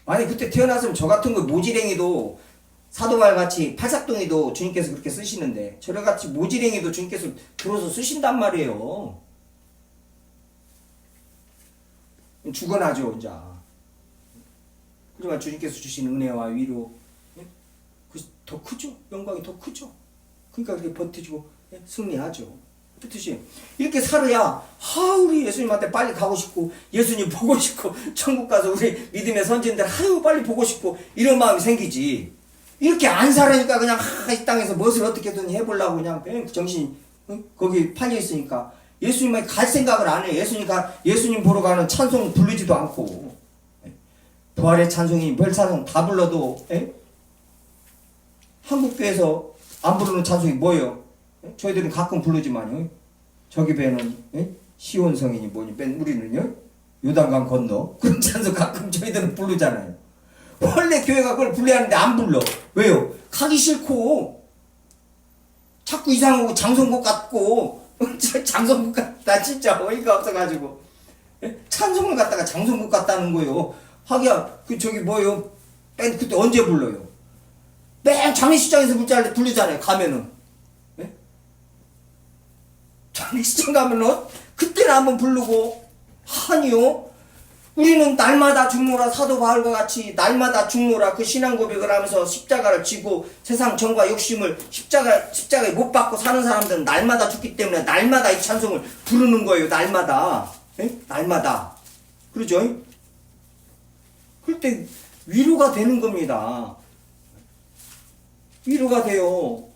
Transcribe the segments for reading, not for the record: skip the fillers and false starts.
아니 그때 태어났으면 저 같은 거 모지랭이도 사도말같이 팔삭둥이도 주님께서 그렇게 쓰시는데 저래같이 모지랭이도 주님께서 들어서 쓰신단 말이에요. 죽어나죠 이제. 하지만 주님께서 주신 은혜와 위로 더 크죠. 영광이 더 크죠. 그러니까 그렇게 버티고 승리하죠. 그렇듯이 이렇게 살아야 우리 예수님한테 빨리 가고 싶고 예수님 보고 싶고 천국 가서 우리 믿음의 선진들 빨리 보고 싶고 이런 마음이 생기지. 이렇게 안 살으니까 그냥 이 땅에서 무엇을 어떻게든 해보려고 그냥 정신이 거기 팔려 있으니까 예수님한테 갈 생각을 안 해. 예수님 보러 가는 찬송 부르지도 않고 부활의 찬송이 별 찬송 다 불러도 한국교회에서 안 부르는 찬송이 뭐예요? 저희들은 가끔 부르지만요. 저기 배는 시온 성인이 뭐니 우리는요 요단강 건너 그런 찬송 가끔 저희들은 부르잖아요. 원래 교회가 그걸 불러야 하는데 안 불러. 왜요? 가기 싫고 자꾸 이상하고 장성국 같고 장성국 같다 진짜 어이가 없어가지고 찬송을 갖다가 장성국 같다는 거예요. 하기야 저기 뭐예요? 밴드 그때 언제 불러요? 맨 장례식장에서 부르잖아요. 가면은 장례식장 가면은 그때는 한번 부르고 아니요. 우리는 날마다 죽노라 사도 바울과 같이 날마다 죽노라 그 신앙 고백을 하면서 십자가를 지고 세상 정과 욕심을 십자가에 못 박고 사는 사람들은 날마다 죽기 때문에 날마다 이 찬송을 부르는 거예요. 날마다. 날마다. 그러죠? 그럴 때 위로가 되는 겁니다. 위로가 돼요.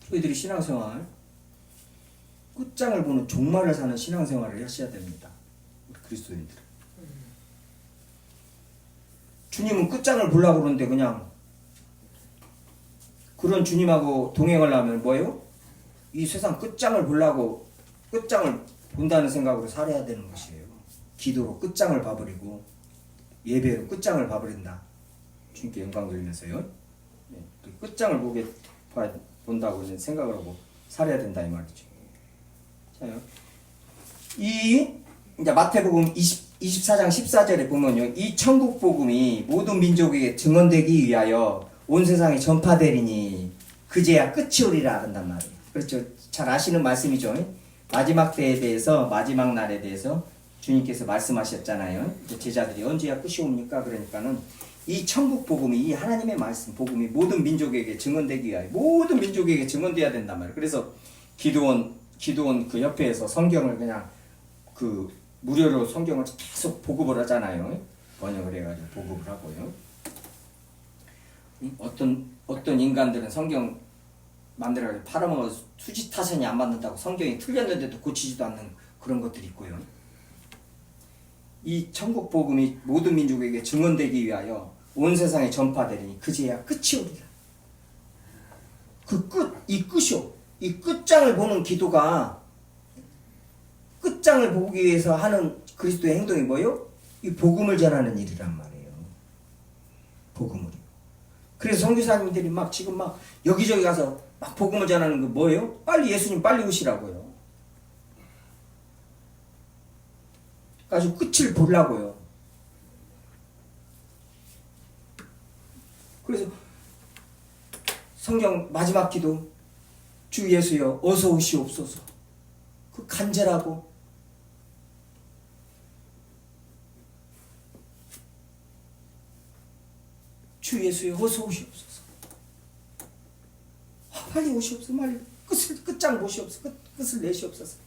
저희들이 신앙생활 끝장을 보는 종말을 사는 신앙생활을 하셔야 됩니다. 우리 그리스도인들. 주님은 끝장을 보려고 그러는데 그냥 그런 주님하고 동행하려면 뭐예요? 이 세상 끝장을 보려고 끝장을 본다는 생각으로 살아야 되는 것이에요. 기도로 끝장을 봐버리고 예배로 끝장을 봐버린다. 주님께 영광 돌리면서요. 끝장을 본다고 생각을 하고 살아야 된다 이 말이죠. 자요. 이제 마태복음 24장 14절에 보면요. 이 천국 복음이 모든 민족에게 증언되기 위하여 온 세상에 전파되리니 그제야 끝이 오리라 한단 말이에요. 그렇죠. 잘 아시는 말씀이죠. 마지막 때에 대해서 마지막 날에 대해서 주님께서 말씀하셨잖아요. 이제 제자들이 언제야 끝이 옵니까? 그러니까는 이 천국 복음이 이 하나님의 말씀 복음이 모든 민족에게 증언되기 위하여 모든 민족에게 증언돼야 된단 말이에요. 그래서 기도원 그 옆에서 성경을 그냥 그 무료로 성경을 계속 보급을 하잖아요. 번역을 해가지고 보급을 하고요. 어떤 인간들은 성경 만들어가지고 팔아먹어서 수지타선이 안 맞는다고 성경이 틀렸는데도 고치지도 않는 그런 것들이 있고요. 이 천국 복음이 모든 민족에게 증언되기 위하여 온 세상에 전파되리니 그제야 끝이 오리라. 이 끝이요. 이 끝장을 보는 기도가 끝장을 보기 위해서 하는 그리스도의 행동이 뭐예요? 이 복음을 전하는 일이란 말이에요. 복음을. 그래서 선교사님들이 지금 여기저기 가서 복음을 전하는 거 뭐예요? 빨리 예수님 빨리 오시라고요. 아주 끝을 보려고요. 그래서 성경 마지막 기도 주 예수여 어서 오시옵소서. 그 간절하고 주 예수여 어서 오시옵소서. 빨리 오시옵소서. 빨리 끝장 보시옵소서. 끝을 내시옵소서.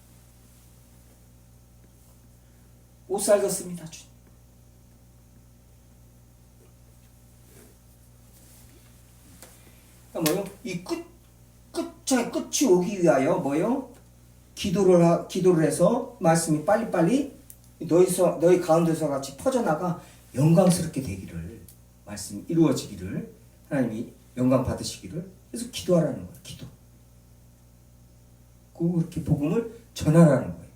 못 살겠습니다, 주님. 뭐요? 이 끝이 오기 위하여 뭐요? 기도를 해서 말씀이 빨리빨리 너희 가운데서 같이 퍼져나가 영광스럽게 되기를 말씀이 이루어지기를 하나님이 영광 받으시기를 그래서 기도하라는 거예요. 기도. 그렇게 복음을 전하라는 거예요.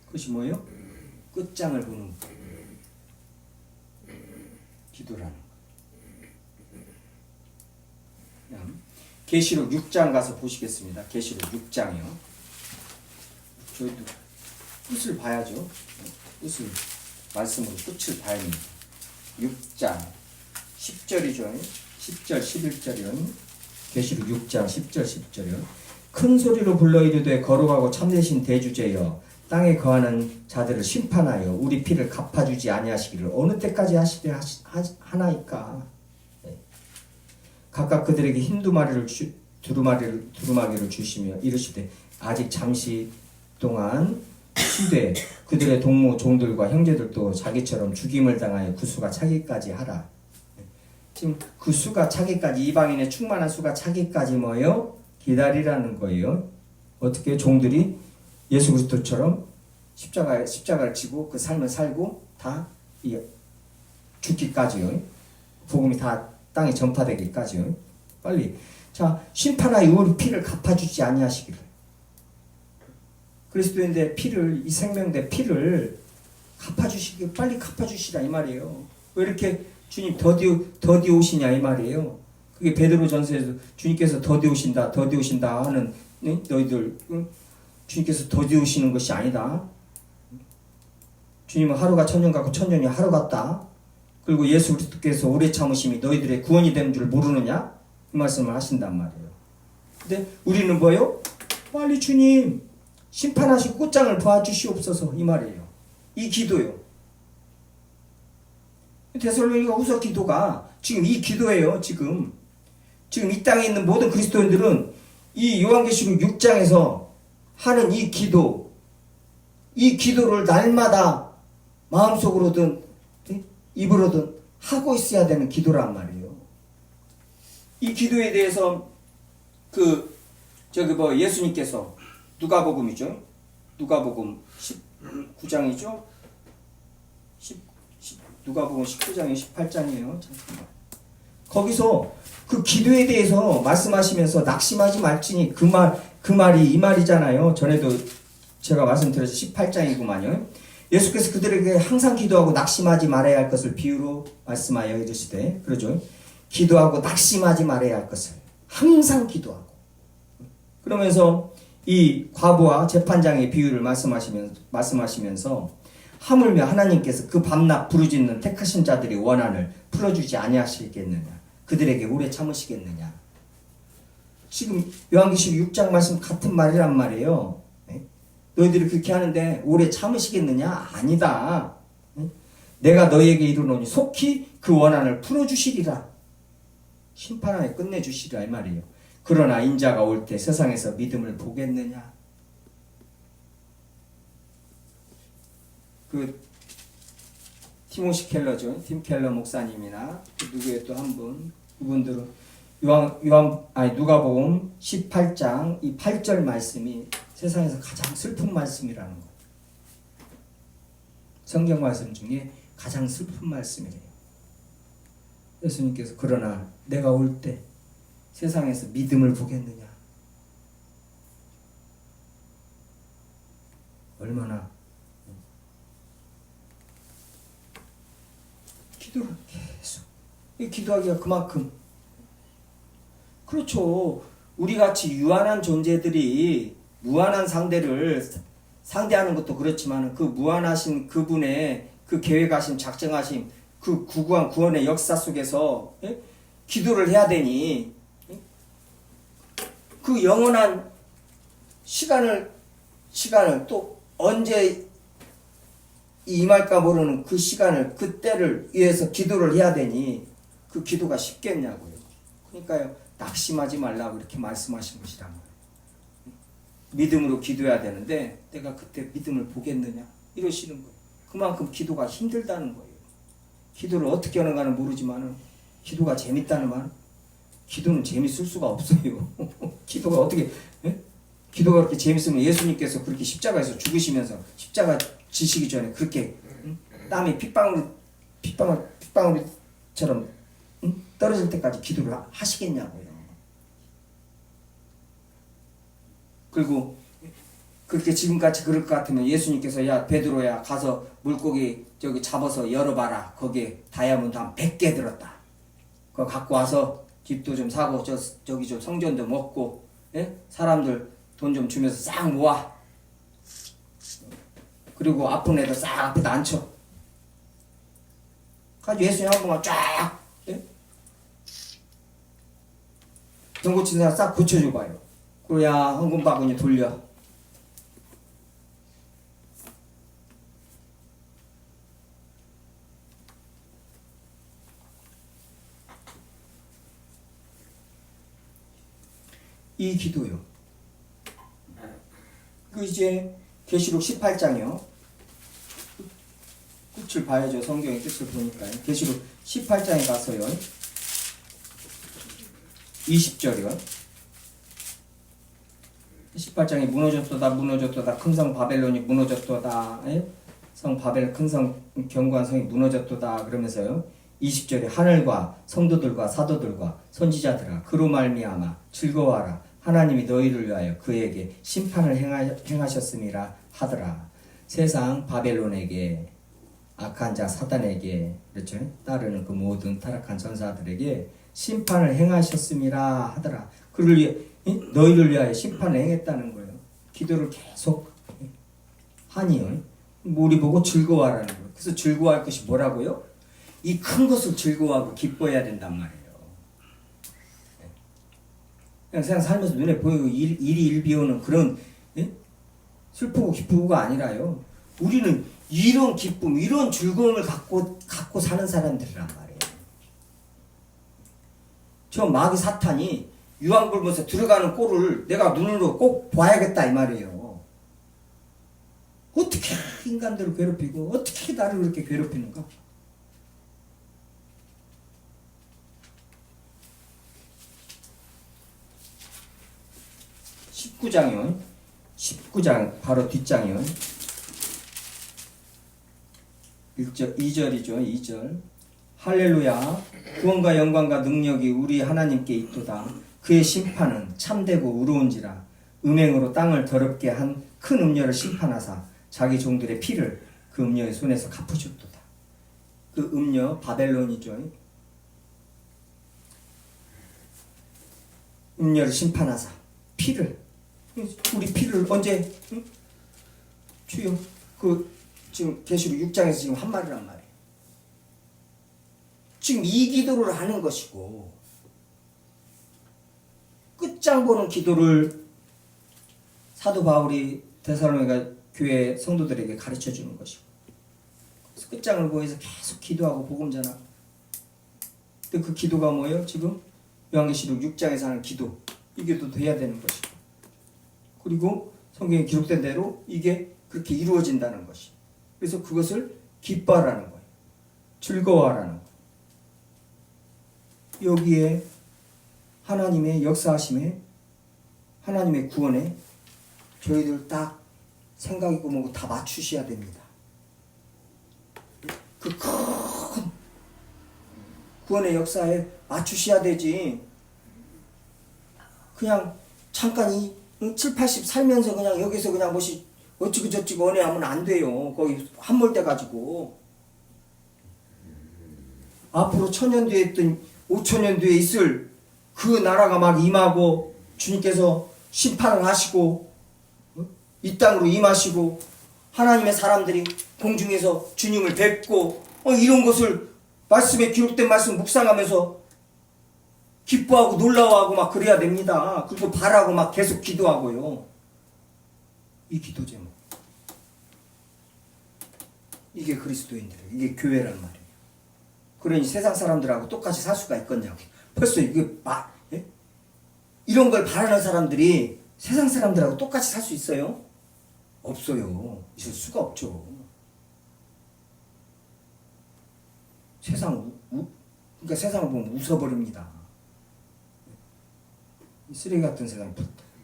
그것이 뭐예요? 끝장을 보는 기도라는 거예요. 계시록 6장 가서 보시겠습니다. 계시록 6장이요. 저희도 끝을 봐야죠. 끝을 말씀으로 끝을 봐야 합니다. 6장 10절이죠. 10절 11절이요. 계시록 6장 10절 11절이요. 큰 소리로 불러 이르되 거룩하고 참되신 대주제여 땅에 거하는 자들을 심판하여 우리 피를 갚아주지 아니하시기를 어느 때까지 하나이까. 네. 각각 그들에게 흰 두루마기를 주시며 이르시되 아직 잠시 동안 쉬되 그들의 동무 종들과 형제들도 자기처럼 죽임을 당하여 그 수가 차기까지 하라. 네. 지금 그 수가 차기까지 이방인의 충만한 수가 차기까지 뭐예요? 기다리라는 거예요. 어떻게 종들이 예수 그리스도처럼 십자가를 지고 그 삶을 살고 다 죽기까지요. 복음이 다 땅에 전파되기까지요. 빨리. 자, 심판하여 우리 피를 갚아주지 아니하시기를. 그리스도인데 피를, 이 생명대 피를 갚아주시길, 빨리 갚아주시라 이 말이에요. 왜 이렇게 주님 더디 오시냐 이 말이에요. 그게 베드로 전서에서 주님께서 더디 오신다 하는 너희들, 주님께서 더디 오시는 것이 아니다. 주님은 하루가 천년 같고 천년이 하루 같다. 그리고 예수 그리스도께서 오래 참으심이 너희들의 구원이 되는 줄 모르느냐? 이 말씀을 하신단 말이에요. 근데 우리는 뭐요? 빨리 주님 심판하시고 꽃장을 봐주시옵소서 이 말이에요. 이 기도요. 데살로니가 후서 기도가 지금 이 기도예요. 지금 이 땅에 있는 모든 그리스도인들은 이 요한계시록 6장에서 하는 이 기도를 날마다 마음속으로든 입으로든 하고 있어야 되는 기도란 말이에요. 이 기도에 대해서 예수님께서 누가복음이죠. 누가복음 19장이죠. 누가복음 19장이 18장이에요. 잠깐만. 거기서 그 기도에 대해서 말씀하시면서 낙심하지 말지니 그 말이 이 말이잖아요. 전에도 제가 말씀드려서 18장이구만요. 예수께서 그들에게 항상 기도하고 낙심하지 말아야 할 것을 비유로 말씀하여 이르시되, 그러죠. 기도하고 낙심하지 말아야 할 것을 항상 기도하고. 그러면서 이 과부와 재판장의 비유를 말씀하시면서 하물며 하나님께서 그 밤낮 부르짖는 택하신 자들의 원한을 풀어주지 아니하시겠느냐, 그들에게 오래 참으시겠느냐. 지금 요한계시록 6장 말씀 같은 말이란 말이에요. 너희들이 그렇게 하는데 오래 참으시겠느냐? 아니다. 내가 너희에게 이르노니 속히 그 원한을 풀어주시리라. 심판하여 끝내주시리라 이 말이에요. 그러나 인자가 올 때 세상에서 믿음을 보겠느냐? 티모시 켈러죠. 팀 켈러 목사님이나 누구의 또 한 분, 그분들은 누가복음 18장 이 8절 말씀이 세상에서 가장 슬픈 말씀이라는 거예요. 성경 말씀 중에 가장 슬픈 말씀이래요. 예수님께서 그러나 내가 올 때 세상에서 믿음을 보겠느냐? 얼마나 기도를 계속, 기도하기가 그만큼, 그렇죠. 우리같이 유한한 존재들이 무한한 상대를 상대하는 것도 그렇지만 그 무한하신 그분의 그 계획하심, 작정하심, 그 구구한 구원의 역사 속에서 기도를 해야 되니, 그 영원한 시간을 또 언제 임할까 모르는 그 시간을, 그 때를 위해서 기도를 해야 되니 그 기도가 쉽겠냐고요. 그러니까요, 낙심하지 말라고 이렇게 말씀하신 것이란 말이에요. 믿음으로 기도해야 되는데 내가 그때 믿음을 보겠느냐 이러시는 거예요. 그만큼 기도가 힘들다는 거예요. 기도를 어떻게 하는가는 모르지만 기도가 재밌다는 말, 기도는 재밌을 수가 없어요. 기도가 어떻게, 기도가 그렇게 재밌으면 예수님께서 그렇게 십자가에서 죽으시면서 십자가 지시기 전에 그렇게 땀이 핏방울처럼 떨어질 때까지 기도를 하시겠냐고요. 그리고 그렇게 지금같이 그럴 것 같으면 예수님께서 야 베드로야 가서 물고기 저기 잡아서 열어봐라. 거기에 다이아몬드 한 100개 들었다. 그거 갖고 와서 집도 좀 사고 저기 좀 성전도 먹고, 예? 사람들 돈 좀 주면서 싹 모아. 그리고 아픈 애들 싹 앞에다 앉혀. 가지고 예수님 한 번만 쫙, 예? 병 고친 사람 싹 고쳐줘봐요. 그래야 헌금 바구니 돌려. 이 기도요. 그 이제 계시록 18장이요. 끝을 봐야죠. 성경의 끝을 보니까요. 계시록 18장에 가서요. 20절이요. 18장에 무너졌도다 큰 성 바벨론이 무너졌도다. 예? 성 바벨 큰 성 견고한 성이 무너졌도다 그러면서요. 20절에 하늘과 성도들과 사도들과 선지자들아 그로 말미암아 즐거워하라. 하나님이 너희를 위하여 그에게 심판을 행하셨음이라 하더라. 세상 바벨론에게 악한 자 사단에게 그렇죠? 따르는 그 모든 타락한 전사들에게 심판을 행하셨음이라 하더라. 너희를 위하여 심판을 행했다는 거예요. 기도를 계속 하니요. 우리 보고 즐거워하라는 거예요. 그래서 즐거워할 것이 뭐라고요? 이 큰 것을 즐거워하고 기뻐해야 된단 말이에요. 그냥 살면서 눈에 보이고 일이 일비오는 그런 슬프고 기쁘고가 아니라요. 우리는 이런 기쁨, 이런 즐거움을 갖고 사는 사람들이란 말이에요. 저 마귀 사탄이 유황불못에 들어가는 꼴을 내가 눈으로 꼭 봐야겠다 이 말이에요. 어떻게 인간들을 괴롭히고 어떻게 나를 그렇게 괴롭히는가? (19장이요) 19장 바로 뒷장이요. 2절이죠. 2절. 할렐루야. 구원과 영광과 능력이 우리 하나님께 있도다. 그의 심판은 참되고 의로운지라. 음행으로 땅을 더럽게 한 큰 음녀를 심판하사 자기 종들의 피를 그 음녀의 손에서 갚으셨도다. 그 음녀 바벨론이죠. 음녀를 심판하사 피를, 우리 피를 언제, 응? 주여, 지금 계시록 6장에서 지금 한 말이란 말이에요. 지금 이 기도를 하는 것이고 끝장 보는 기도를 사도 바울이 데살로니가 교회 성도들에게 가르쳐 주는 것이고, 그래서 끝장을 보여서 계속 기도하고 복음 전하고. 근데 그 기도가 뭐예요? 지금 요한계시록 6장에서 하는 기도, 이 기도도 해야 되는 것이고, 그리고 성경에 기록된 대로 이게 그렇게 이루어진다는 것이. 그래서 그것을 기뻐하라는 거예요. 즐거워하라는 거예요. 여기에 하나님의 역사하심에, 하나님의 구원에 저희들 딱 생각이고 뭐고 다 맞추셔야 됩니다. 그 큰 구원의 역사에 맞추셔야 되지. 그냥 잠깐 7, 80 살면서 그냥 여기서 그냥 뭐시 어찌고 저찌고 은혜하면 안 돼요. 거기 함몰돼 가지고 앞으로 1000년 뒤에 있던 5000년 뒤에 있을 그 나라가 막 임하고 주님께서 심판을 하시고 이 땅으로 임하시고 하나님의 사람들이 공중에서 주님을 뵙고 이런 것을 말씀에 기록된 말씀 묵상하면서 기뻐하고 놀라워하고 막 그래야 됩니다. 그리고 바라고 막 계속 기도하고요. 이 기도 제목, 이게 그리스도인들, 이게 교회란 말이에요. 그러니 세상 사람들하고 똑같이 살 수가 있겠냐고. 벌써 이게 이런 걸 바라는 사람들이 세상 사람들하고 똑같이 살 수 있어요? 없어요. 있을 수가 없죠. 그러니까 세상을 보면 웃어버립니다. 쓰레기 같은 세상,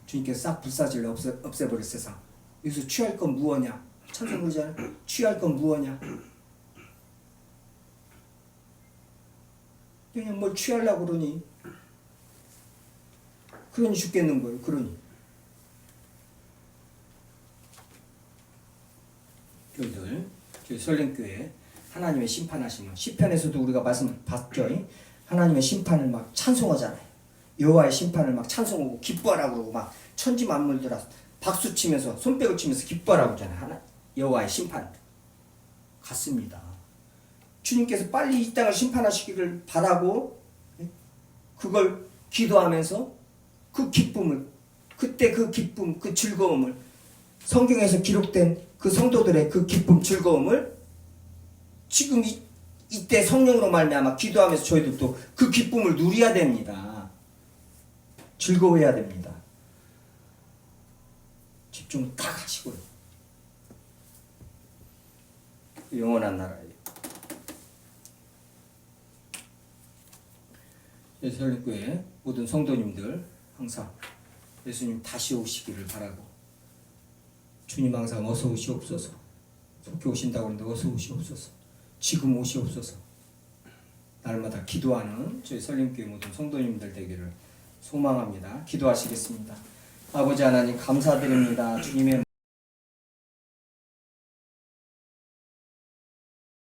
주님께서 싹 불사질러 없애버릴 세상. 여기서 취할 건 무엇냐? 천성 그러잖아요. 취할 건 무엇냐? 그냥 뭘 취하려고 그러니 죽겠는 거예요. 교회들, 저희 설림교회 하나님의 심판하시면 시편에서도 우리가 말씀 봤죠. 하나님의 심판을 막 찬송하잖아요. 여호와의 심판을 막 찬송하고 기뻐하라고 그러고 막 천지 만물들아 박수 치면서 손뼉을 치면서 기뻐하라고 하잖아요. 하나 여호와의 심판 같습니다. 주님께서 빨리 이 땅을 심판하시기를 바라고 그걸 기도하면서 그 기쁨을 그때 그 기쁨 그 즐거움을 성경에서 기록된 그 성도들의 그 기쁨 즐거움을 지금 이때 성령으로 말미암아 기도하면서 저희들도 그 기쁨을 누려야 됩니다. 즐거워해야 됩니다. 집중 딱 하시고요. 영원한 나라에 예수님교회 모든 성도님들 항상 예수님 다시 오시기를 바라고 주님 항상 어서 오시옵소서. 속히 오신다고 하는데 어서 오시옵소서. 지금 오시옵소서. 날마다 기도하는 저희 설림교회 모든 성도님들 되기를 소망합니다. 기도하시겠습니다. 아버지 하나님 감사드립니다. 주님의